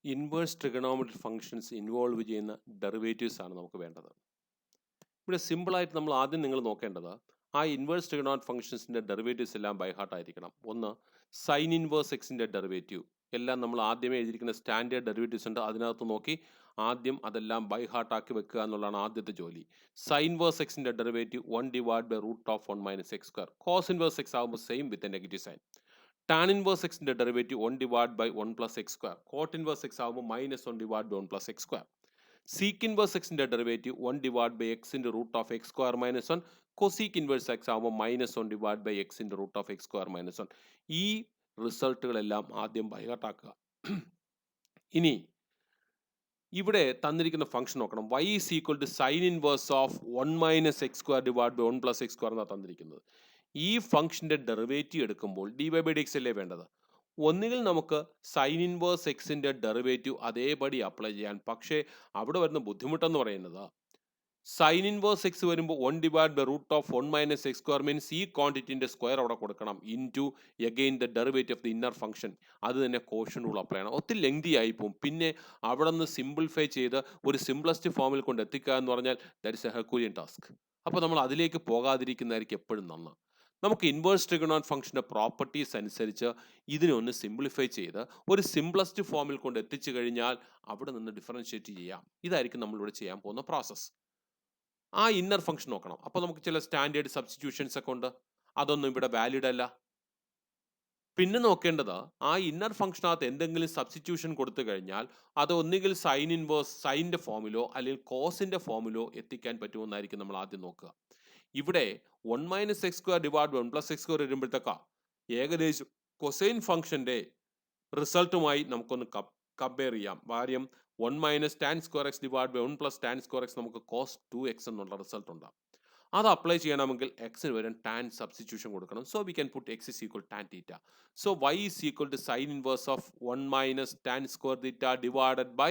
Inverse trigonometric functions involve ചെയ്യുന്ന derivatives ആണ് നമുക്ക് വേണ്ടത്. ഇവിടെ സിമ്പിളായിട്ട് നമ്മൾ ആദ്യം നിങ്ങൾ നോക്കേണ്ടത് ആ ഇൻവേഴ്സ് ട്രിഗണോമെട്രിക് ഫംഗ്ഷൻസിൻ്റെ ഡെറിവേറ്റീവ്സ് എല്ലാം ബൈ ഹാർട്ട് ആയിരിക്കണം. ഒന്ന്, സൈൻ ഇൻവേഴ്സ് എക്സിൻ്റെ ഡെറിവേറ്റീവ് എല്ലാം നമ്മൾ ആദ്യമേ എഴുതിയിരിക്കുന്ന സ്റ്റാൻഡേർഡ് ഡെറിവേറ്റീവ്സ് ഉണ്ട്, അതിനകത്ത് നോക്കി ആദ്യം അതെല്ലാം ബൈ ഹാർട്ട് ആക്കി വെക്കുക എന്നുള്ളതാണ് ആദ്യത്തെ ജോലി. സൈൻ ഇൻവേഴ്സ് എക്സിൻ്റെ derivative 1 divide by root of 1 minus X square. Cos inverse X ആകുമ്പോൾ same with a negative sine. Tan inverse എക്സിൻ്റെ derivative 1 divide by 1 plus X square. Cot inverse X ആകുമ്പോൾ minus 1 divide by 1 plus X square. Sec inverse എക്സിൻ്റെ derivative 1 divide by X into root of X square minus 1. Cosec inverse X ആകുമ്പോൾ minus 1 divide by X into root of X square minus 1. ഈ റിസൾട്ടുകളെല്ലാം ആദ്യം ബൈഹാർട്ടാക്കുക. ഇനി ഇവിടെ തന്നിരിക്കുന്ന function നോക്കണം. y is equal to sine inverse of 1 minus X square divide by 1 plus X square എന്നാണ് തന്നിരിക്കുന്നത്. ഈ ഫംഗ്ഷന്റെ ഡെറിവേറ്റീവ് എടുക്കുമ്പോൾ d Y by D x അല്ലേ വേണ്ടത്. ഒന്നുകിൽ നമുക്ക് സൈൻ ഇൻവേഴ്സ് എക്സിന്റെ ഡെറിവേറ്റീവ് അതേപടി അപ്ലൈ ചെയ്യാൻ, പക്ഷേ അവിടെ വരുന്ന ബുദ്ധിമുട്ടെന്ന് പറയുന്നത് സൈൻ ഇൻവേഴ്സ് എക്സ് വരുമ്പോൾ 1 divide by root of 1 minus X square means ഈ ക്വാണ്ടിറ്റിന്റെ സ്ക്വയർ അവിടെ കൊടുക്കണം into again the derivative of the inner function. അത് തന്നെ കോഷ്യൻ റൂൾ അപ്ലൈ ചെയ്യണം. ഒത്തിരി ലെങ്തി ആയി പോകും. പിന്നെ അവിടെ നിന്ന് സിംപ്ലിഫൈ ചെയ്ത് ഒരു സിംപ്ലസ്റ്റ് ഫോമിൽ കൊണ്ട് എത്തിക്കുക എന്ന് പറഞ്ഞാൽ that is A Herculean task. അപ്പോൾ നമ്മൾ അതിലേക്ക് പോകാതിരിക്കുന്നതായിരിക്കും എപ്പോഴും നന്ന്. നമുക്ക് ഇൻവേഴ്സ് ട്രിഗണോമെട്രിക് ഫംഗ്ഷന്റെ പ്രോപ്പർട്ടീസ് അനുസരിച്ച് ഇതിനെ ഒന്ന് സിംപ്ലിഫൈ ചെയ്ത് ഒരു സിംപ്ലസ്റ്റ് ഫോമിൽ കൊണ്ട് എത്തിച്ചു കഴിഞ്ഞാൽ അവിടെ നിന്ന് ഡിഫറൻഷിയേറ്റ് ചെയ്യാം. ഇതായിരിക്കും നമ്മളിവിടെ ചെയ്യാൻ പോകുന്ന പ്രോസസ്സ്. ആ ഇന്നർ ഫംഗ്ഷൻ നോക്കണം. അപ്പോൾ നമുക്ക് ചില സ്റ്റാൻഡേർഡ് സബ്സ്റ്റിറ്റ്യൂഷൻസ് ഒക്കെ ഉണ്ട്, അതൊന്നും ഇവിടെ വാലിഡ് അല്ല. പിന്നെ നോക്കേണ്ടത് ആ ഇന്നർ ഫംഗ്ഷനകത്ത് എന്തെങ്കിലും സബ്സ്റ്റിറ്റ്യൂഷൻ കൊടുത്തു കഴിഞ്ഞാൽ അത് ഒന്നുകിൽ സൈൻ ഇൻവേഴ്സ് സൈൻ്റെ ഫോമിലോ അല്ലെങ്കിൽ കോസിന്റെ ഫോമിലോ എത്തിക്കാൻ പറ്റുമെന്നായിരിക്കും നമ്മൾ ആദ്യം നോക്കുക. ഇവിടെ 1 minus X square divide 1 plus X square വരുമ്പോഴത്തേക്കാ ഏകദേശം കൊസൈൻ ഫംഗ്ഷന്റെ റിസൾട്ടുമായി നമുക്കൊന്ന് കമ്പയർ ചെയ്യാം. കാര്യം 1 minus tan square X divide by 1 plus tan square X നമുക്ക് കോസ് 2x എന്നുള്ള റിസൾട്ട് ഉണ്ടാകും. അത് അപ്ലൈ ചെയ്യണമെങ്കിൽ എക്സിന് വരും ടാൻ സബ്സ്റ്റിറ്റ്യൂഷൻ കൊടുക്കണം. So we can put X is equal tan theta. So Y is equal to sine inverse of 1 minus tan square theta divided by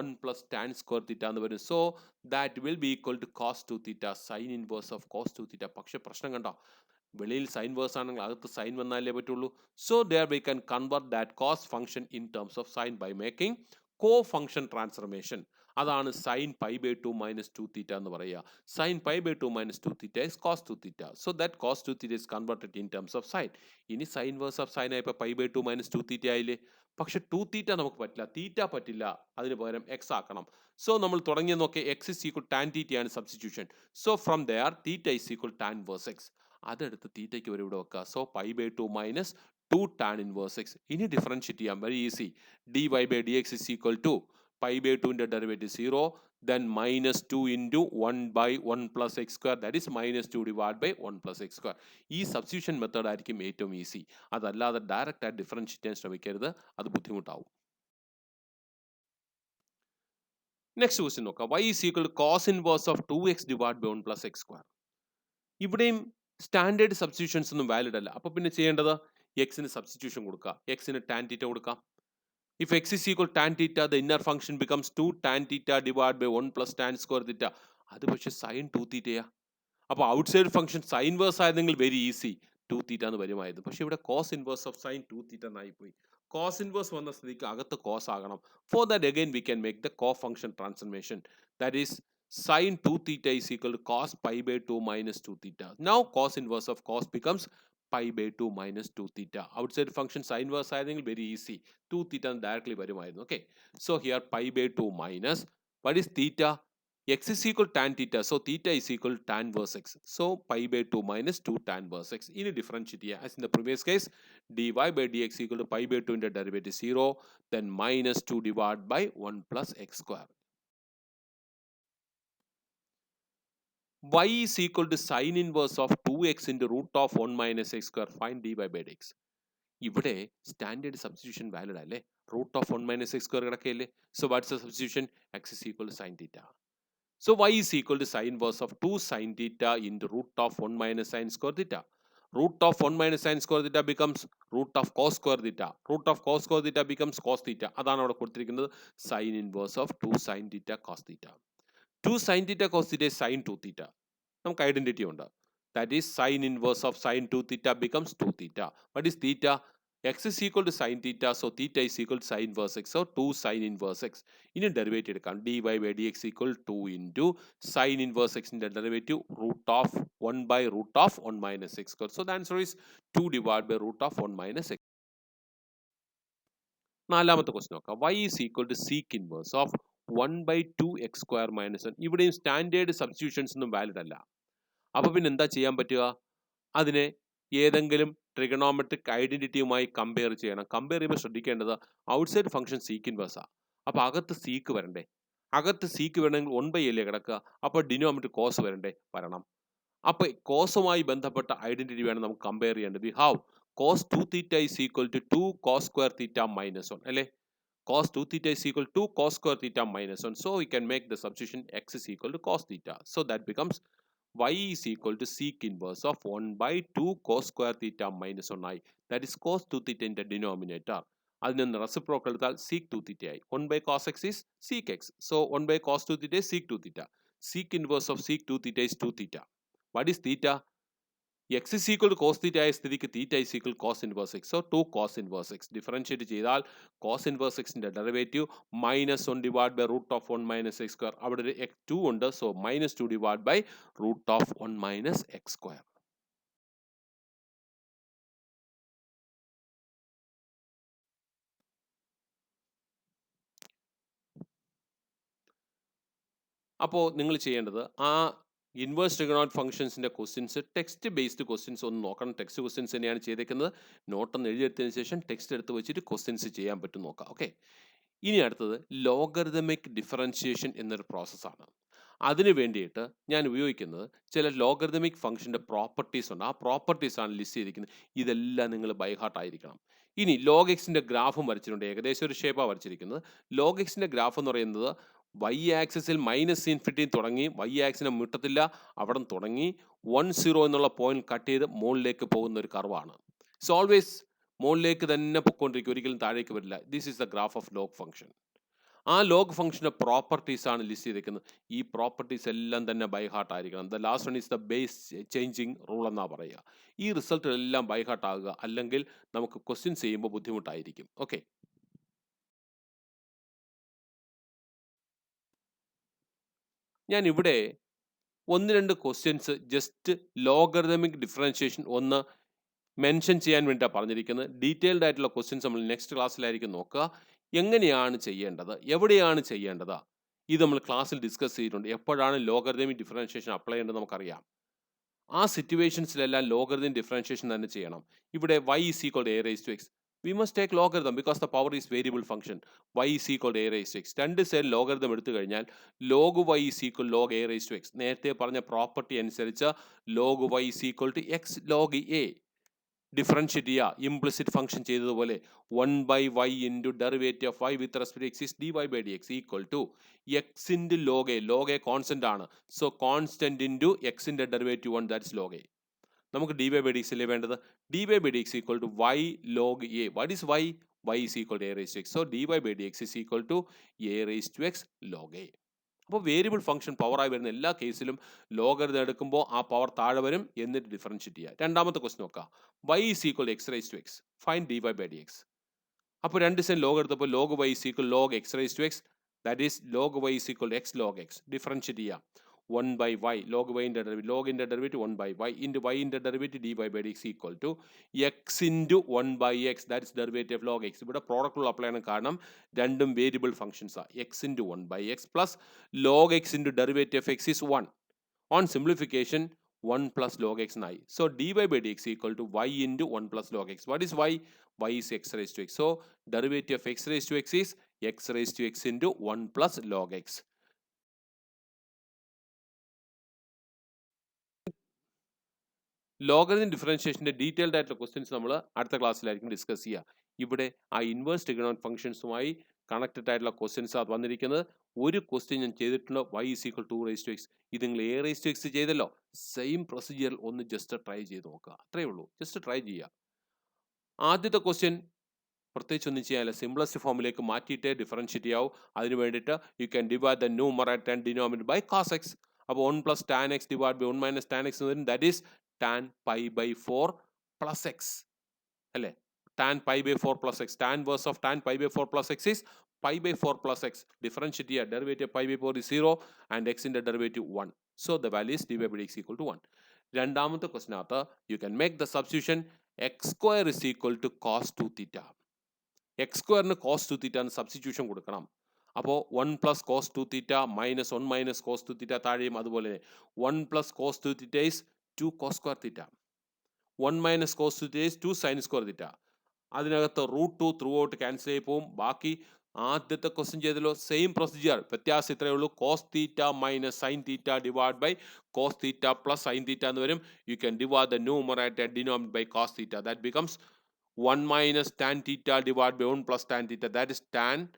1 plus tan square theta എന്ന് വരും. So that will be equal to cos 2 theta, sine inverse of cos 2 theta. പക്ഷെ പ്രശ്നം കണ്ടോ, വെളിയിൽ sign verse ആണെങ്കിൽ അകത്ത് sine വന്നാലേ പറ്റുള്ളൂ. So there we can convert that cos function in terms of sine by making co function transformation. അതാണ് sine pi by 2 minus 2 theta എന്ന് പറയുക. Sine pi by 2 minus 2 theta is cos 2 theta. So that cos 2 theta is converted in terms of sine. ഇനി sine verse of sine ആയപ്പോൾ pi by 2 minus 2 theta ആയില്ലേ. പക്ഷെ 2 theta നമുക്ക് പറ്റില്ല, തീറ്റ പറ്റില്ല, അതിന് പകരം എക്സ് ആക്കണം. സോ നമ്മൾ തുടങ്ങിയ നോക്കി എക്സ് ഇസ് ഈക്വൽ ടാൻ തീറ്റയാണ് substitution. So from there theta is equal tan verse X. അതെടുത്ത് തീറ്റയ്ക്ക് വരെ ഇവിടെ വെക്കുക. So pi by 2 minus 2 tan inverse X. ഇനി ഡിഫറൻഷിയേറ്റ് ചെയ്യാം, very easy. D Y by D X is equal to pi by 2ന്റെ derivative 0, then minus 2 into 1 by 1 plus x square, that is minus 2 divided by 1 plus x square. ഈ substitution method ആയിരിക്കും ഏറ്റവും easy. അതല്ലാതെ direct ആയിട്ട് differentiate ചെയ്യാൻ ശ്രമിക്കരുത്, അത് ബുദ്ധിമുട്ടാവും. നെക്സ്റ്റ് ക്വസ്റ്റ്യൻ നോക്കാം. y is equal to cos inverse of 2x divided by 1 plus x square. ഇവിടെയും സ്റ്റാൻഡേർഡ് സബ്സ്റ്റിറ്റ്യൂഷൻസ് ഒന്നും വാലിഡ് അല്ല. അപ്പോൾ പിന്നെ ചെയ്യേണ്ടത് എക്സിന് സബ്സ്റ്റിറ്റ്യൂഷൻ കൊടുക്കുക, എക്സിന് ടാൻ തീറ്റ കൊടുക്കാം. If x is equal to tan theta, the inner function becomes 2 tan theta divided by 1 plus tan square theta. അത് പക്ഷേ സൈൻ 2 തീറ്റയാ. അപ്പോൾ ഔട്ട്സൈഡ് ഫംഗ്ഷൻ സൈൻ വേഴ്സ് ആയിരുന്നെങ്കിൽ വെരി ഈസി 2 തീറ്റ എന്ന് വരുമായിരുന്നു. പക്ഷേ ഇവിടെ കോസ് ഇൻവേഴ്സ് ഓഫ് സൈൻ 2 തീറ്റ എന്നായി പോയി. കോസ് ഇൻവേഴ്സ് വന്ന സ്ഥിതിക്ക് അകത്ത് കോസ് ആകണം. For that again we can make the co function transformation. That is sin 2 theta is equal to cos pi by 2 minus 2 theta. Now cos inverse of cos becomes pi by 2 minus 2 theta. Outside function sin inverse ആയിരുന്നെങ്കിൽ very easy 2 theta directly വരുമായിരുന്നു. Okay, so here pi by 2 minus what is theta? X is equal to tan theta, so theta is equal to tan verse x. So pi by 2 minus 2 tan verse x. ഇനി differentiate ചെയ്യുക. As in the previous case, dy by dx equal to pi by 2 ന്റെ derivative 0, then minus 2 divided by 1 plus x square. Y is equal to sin inverse of 2x into root of 1 minus x square. Find dy by dx. ഇവിടെ standard substitution valid അല്ലേ, root of 1 minus X square കിടക്കയില്ലേ. So what's the substitution? X is equal to sine theta. So Y is equal to sine inverse of 2 sine theta into root of 1 minus sine square theta. Root of 1 minus sine square theta becomes root of cos square theta. Root of cos square theta becomes cos theta. അതാണ് അവിടെ കൊടുത്തിരിക്കുന്നത്, sine inverse of 2 sine theta cos theta. 2 sine theta cos theta sine 2 theta. നമുക്ക് identity ഉണ്ട്. That is sin inverse of sin 2 theta becomes 2 theta. What is theta? X is equal to sine theta, so theta is equal to sine inverse X, so 2 sine inverse X. ഇനി derivative എടുക്കാം. D Y by D X equal 2 into sine inverse എക്സിൻ്റെ derivative root of 1 by root of 1 minus X square. So the answer is 2 divide by root of 1 minus X. നാലാമത്തെ question നോക്കാം. Y is equal to sec inverse of 1 by 2 X square minus 1. ഇവിടെയും standard substitutions ഒന്നും valid അല്ല. അപ്പോൾ പിന്നെ എന്താ ചെയ്യാൻ പറ്റുക? അതിനെ ഏതെങ്കിലും ട്രിഗണോമെട്രിക് ഐഡന്റിറ്റിയുമായി കമ്പയർ ചെയ്യണം. കമ്പയർ ചെയ്യുമ്പോൾ ശ്രദ്ധിക്കേണ്ടത് ഔട്ട്സൈഡ് ഫംഗ്ഷൻ സീക്ക് ഇൻവേഴ്സാണ്. അപ്പോൾ അകത്ത് സീക്ക് വരണ്ടേ? അകത്ത് സീക്ക് വരണമെങ്കിൽ 1 ബൈ എല്ലേ കിടക്കുക. അപ്പോൾ ഡിനോമിനേറ്റർ കോസ് വരണം. അപ്പോൾ കോസുമായി ബന്ധപ്പെട്ട ഐഡന്റിറ്റി വേണം നമുക്ക് കമ്പയർ ചെയ്യേണ്ടത്. We have cos 2 theta is equal to 2 cos square theta minus 1 അല്ലേ? cos 2 theta is equal to cos square theta minus 1. So we can make the substitution x is equal to cos theta. So that becomes y is equal to sec inverse of 1 by 2 cos square theta minus 1i. That is cos 2 theta in the denominator. അതിൽ നിന്ന് reciprocal എടുത്താൽ sec 2 theta ആയി. 1 by cos x is sec x. So 1 by cos 2 theta is sec 2 theta. Sec inverse of sec 2 theta is 2 theta. What is theta? x is equal to cos theta ആയ സ്ഥിതിക്ക് theta is equal to cos inverse x. So 2 cos inverse x. Differentiate ചെയ്താൽ cos inverse xന്റെ derivative minus 1 divide by root of 1 minus X square. അവിടെ ഒരു x2 ഉണ്ട്. So minus 2 divide by root of 1 minus X square. അപ്പോൾ നിങ്ങൾ ചെയ്യേണ്ടത് ആ inverse trigonometric ഫംഗ്ഷൻസിൻ്റെ ക്വസ്റ്റ്യൻസ് ടെക്സ്റ്റ് ബേസ്ഡ് ക്വസ്റ്റ്യൻസ് ഒന്ന് നോക്കണം. ടെക്സ്റ്റ് ക്വസ്റ്റ്യൻസ് തന്നെയാണ് ചെയ്തേക്കുന്നത്. നോട്ടൊന്ന് എഴുതിയെടുത്തതിന് ശേഷം ടെക്സ്റ്റ് എടുത്ത് വെച്ചിട്ട് ക്വസ്റ്റ്യൻസ് ചെയ്യാൻ പറ്റും നോക്കാം. ഓക്കെ, ഇനി അടുത്തത് ലോഗറിതമിക് ഡിഫറൻഷിയേഷൻ എന്നൊരു പ്രോസസ്സാണ്. അതിന് വേണ്ടിയിട്ട് ഞാൻ ഉപയോഗിക്കുന്നത് ചില ലോഗറിതമിക് ഫംഗ്ഷൻ്റെ പ്രോപ്പർട്ടീസ് ഉണ്ട്. ആ പ്രോപ്പർട്ടീസാണ് ലിസ്റ്റ് ചെയ്തിരിക്കുന്നത്. ഇതെല്ലാം നിങ്ങൾ ബൈ ഹാർട്ട് ആയിരിക്കണം. ഇനി ലോഗ് എക്സിൻ്റെ ഗ്രാഫും വരച്ചിട്ടുണ്ട്. ഏകദേശം ഒരു ഷേപ്പാണ് വരച്ചിരിക്കുന്നത്. ലോഗ് എക്സിൻ്റെ ഗ്രാഫ് എന്ന് പറയുന്നത് വൈ ആക്സിസിൽ മൈനസ് ഇൻഫിനിറ്റി തുടങ്ങി വൈ ആക്സിനെ മുട്ടത്തില്ല, അവിടെ തുടങ്ങി 1,0 എന്നുള്ള പോയിന്റ് കട്ട് ചെയ്ത് മുകളിലേക്ക് പോകുന്ന ഒരു കർവാണ്. ഇറ്റ്സ് ഓൾവേസ് മുകളിലേക്ക് തന്നെ പൊയ്ക്കൊണ്ടിരിക്കും, ഒരിക്കലും താഴേക്ക് വരില്ല. This is the graph of log function. ആ ലോഗ് ഫംഗ്ഷൻ്റെ പ്രോപ്പർട്ടീസ് ആണ് ലിസ്റ്റ് ചെയ്തിരിക്കുന്നത്. ഈ പ്രോപ്പർട്ടീസ് എല്ലാം തന്നെ ബൈ ഹാർട്ട് ആയിരിക്കണം. The last one is the base changing rule എന്നാ പറയുക. ഈ റിസൾട്ട് എല്ലാം ബൈ ഹാർട്ട് ആകുക, അല്ലെങ്കിൽ നമുക്ക് ക്വസ്റ്റ്യൻസ് ചെയ്യുമ്പോൾ ബുദ്ധിമുട്ടായിരിക്കും. ഓക്കെ, ഞാൻ ഇവിടെ 1-2 ക്വസ്റ്റ്യൻസ് ജസ്റ്റ് ലോഗറിതമിക് ഡിഫറൻഷിയേഷൻ ഒന്ന് മെൻഷൻ ചെയ്യാൻ വേണ്ടിയിട്ടാണ് പറഞ്ഞിരിക്കുന്നത്. ഡീറ്റെയിൽഡ് ആയിട്ടുള്ള ക്വസ്റ്റ്യൻസ് നമ്മൾ നെക്സ്റ്റ് ക്ലാസ്സിലായിരിക്കും നോക്കുക. എങ്ങനെയാണ് ചെയ്യേണ്ടത്, എവിടെയാണ് ചെയ്യേണ്ടത്, ഇത് നമ്മൾ ക്ലാസ്സിൽ ഡിസ്കസ് ചെയ്തിട്ടുണ്ട്. എപ്പോഴാണ് ലോഗറിതമിക് ഡിഫറൻഷിയേഷൻ അപ്ലൈ ചെയ്യേണ്ടത് നമുക്കറിയാം. ആ സിറ്റുവേഷൻസിലെല്ലാം ലോഗറിതം ഡിഫറൻഷിയേഷൻ തന്നെ ചെയ്യണം. ഇവിടെ y is equal to a raised to x. We must take logarithm because the power is variable function. y is equal to a raised to x. രണ്ട് side logarithm എടുത്തു കഴിഞ്ഞാൽ log y is equal log a raised to x. നേരത്തെ പറഞ്ഞ property അനുസരിച്ച് log y is equal to x log a. Differentiate ചെയ്യുക, implicit function ചെയ്തതുപോലെ 1 by y into derivative of y with respect to x is dy by dx equal to x into log a. log a constant ആണ്. So constant into എക്സിൻ്റെ derivative 1, that is log a. നമുക്ക് dy by dx അല്ലേ വേണ്ടത്. dy by dx equal to y log a. What is y? y is equal to a raised to x. So dy by dx is equal to a raised to x log a. അപ്പോൾ variable function പവറായി വരുന്ന എല്ലാ കേസിലും logarithm എടുക്കുമ്പോൾ ആ power താഴെ വരും, എന്നിട്ട് differentiate ചെയ്യുക. രണ്ടാമത്തെ ക്വസ്റ്റ്യൻ നോക്കുക. y is equal to x raised to x. Find dy by dx. അപ്പോൾ രണ്ട് സൈഡ് ലോഗ് എടുത്തപ്പോൾ log y is equal log x raised to x. That is log y is equal to x log x. Differentiate ചെയ്യുക. 1 by y log y into derivative, log into derivative 1 by y into y into derivative dy by dx equal to x into 1 by x, that is derivative of log x. ഇവിടെ product rule apply ചെയ്യണം, കാരണം രണ്ടും variable functions ആണ്. x into 1 by x plus log x into derivative of x is 1. On simplification 1 plus log x നായി. So dy by dx equal to y into 1 plus log x. What is y? y is x raised to x. So derivative of x raised to x is x raised to x into 1 plus log x. Logarithm ഡിഫറൻഷിയേഷൻ്റെ detailed ആയിട്ടുള്ള questions നമ്മൾ അടുത്ത ക്ലാസ്സിലായിരിക്കും discuss ചെയ്യുക. ഇവിടെ ആ inverse trigonometric ഫംഗ്ഷൻസുമായി connected ആയിട്ടുള്ള ക്വസ്റ്റ്യൻസ് ആണ് വന്നിരിക്കുന്നത്. ഒരു ക്വസ്റ്റ്യൻ ഞാൻ ചെയ്തിട്ടുണ്ട്, y is equal to 2 raised to x. ഇത് നിങ്ങൾ a raised to x ചെയ്തല്ലോ, സെയിം പ്രൊസീജിയർ ഒന്ന് ജസ്റ്റ് ട്രൈ ചെയ്ത് നോക്കുക. അത്രയേ ഉള്ളൂ, ജസ്റ്റ് ട്രൈ ചെയ്യുക. ആദ്യത്തെ ക്വസ്റ്റ്യൻ പ്രത്യേകിച്ച് ഒന്നും ചെയ്യാനില്ല, സിംപ്ലസ്റ്റ് ഫോമിലേക്ക് മാറ്റിയിട്ടേ ഡിഫറൻഷിയേറ്റ് ചെയ്യാവൂ. അതിന് വേണ്ടിയിട്ട് you can divide the numerator and denominator by cos x. അപ്പോൾ 1 plus tan x divided by 1 minus tan x എന്ന് വരും. That is tan pi by 4 plus x അല്ലേ. tan pi by 4 plus x. Tan inverse of tan pi by 4 plus x is pi by 4 plus x. Differentiate here. Derivative pi by 4 is 0 and x in the derivative 1. So the value is d by dx equal to 1. രണ്ടാമത്തെ ക്വസ്റ്റിനകത്ത് you can make the substitution x square is equal to cos 2 theta. x സ്ക്വയറിന് cos 2 theta എന്ന് substitution കൊടുക്കണം. അപ്പോൾ 1 plus cos 2 theta minus 1 minus cos 2 theta താഴെയും അതുപോലെ 1 plus cos 2 theta is 2 cos square theta. 1 minus cos 2 theta is 2 sine square theta. അതിനകത്ത് √2 through out cancel ആയി പോവും. ബാക്കി ആദ്യത്തെ ക്വസ്റ്റ്യൻ ചെയ്തല്ലോ സെയിം പ്രൊസീജിയർ. വ്യത്യാസം ഇത്രയേ ഉള്ളൂ. Cos theta minus sine theta divide by cos theta plus sine theta എന്ന് വരും. You can divide the numerator denominator by cos theta. That becomes 1 minus tan theta divide by 1 plus tan theta. That is tan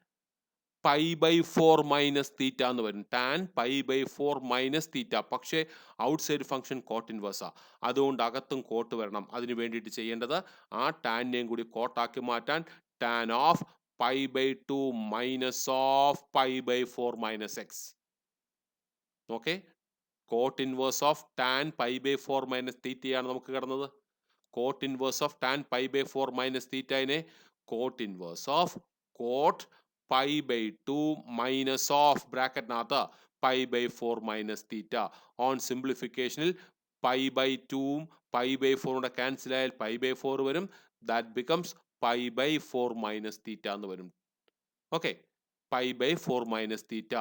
pi by 4 minus theta എന്ന് വരും. Tan pi by 4 minus theta. പക്ഷേ outside function coat ഇൻവേഴ്സാ, അതുകൊണ്ട് അകത്തും coat വരണം. അതിന് വേണ്ടിയിട്ട് ചെയ്യേണ്ടത് ആ ടാനിനെയും കൂടി കോട്ടാക്കി മാറ്റാൻ tan of pi by 2 minus of pi by 4 minus X. Okay, cot inverse of tan pi by 4 minus തീറ്റയാണ് നമുക്ക് കിടന്നത്. Cot inverse of tan pi by 4 minus തീറ്റനെ cot inverse of cot pi by 2 minus of ബ്രാക്കറ്റിനകത്ത് pi by 4 minus theta. On സിംപ്ലിഫിക്കേഷനിൽ pi by 2ഉം pi by 4 cancel ആയാൽ pi by 4 വരും. That becomes pi by 4 minus theta എന്ന് വരും. Okay, pi by 4 minus theta.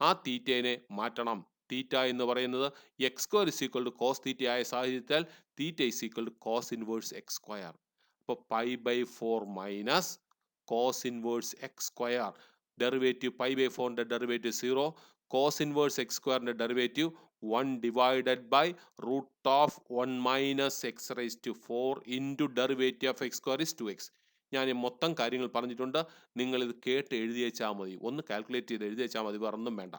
ആ തീറ്റയെ മാറ്റണം. തീറ്റ എന്ന് പറയുന്നത് X square is equal to cos theta ആയ സാഹചര്യത്തിൽ theta is equal to cos inverse X square. അപ്പോൾ pi by 4 minus cos inverse x square. Derivative pi by 4 ന്റെ derivative 0. cos inverse x square ന്റെ derivative 1 divided by root of 1 minus x raised to 4 into derivative of x square is 2x. ഞാൻ ഈ മൊത്തം കാര്യങ്ങൾ പറഞ്ഞിട്ടുണ്ട്. നിങ്ങൾ ഇത് കേട്ട് എഴുതി വെച്ചാൽ മതി. ഒന്ന് കാൽക്കുലേറ്റ് ചെയ്ത് എഴുതി വെച്ചാൽ മതി, വേറെ ഒന്നും വേണ്ട.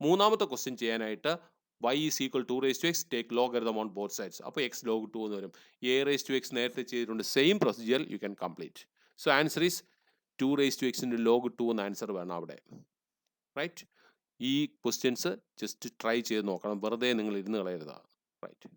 മൂന്നാമത്തെ ക്വസ്റ്റ്യൻ ചെയ്യാനായിട്ട് y is equal to 2 raised to x, take logarithm on both sides. അപ്പോൾ x log 2 എന്ന് വരും. a raised to x നേരത്തെ ചെയ്തിട്ടുണ്ട്. Same procedure you can complete. So answer is 2 raised to x into log 2 എന്ന് answer വേണം അവിടെ. Right, ഈ questions just try ചെയ്ത് നോക്കണം, വെറുതെ നിങ്ങൾ ഇരുന്ന് കളയരുത്. റൈറ്റ്.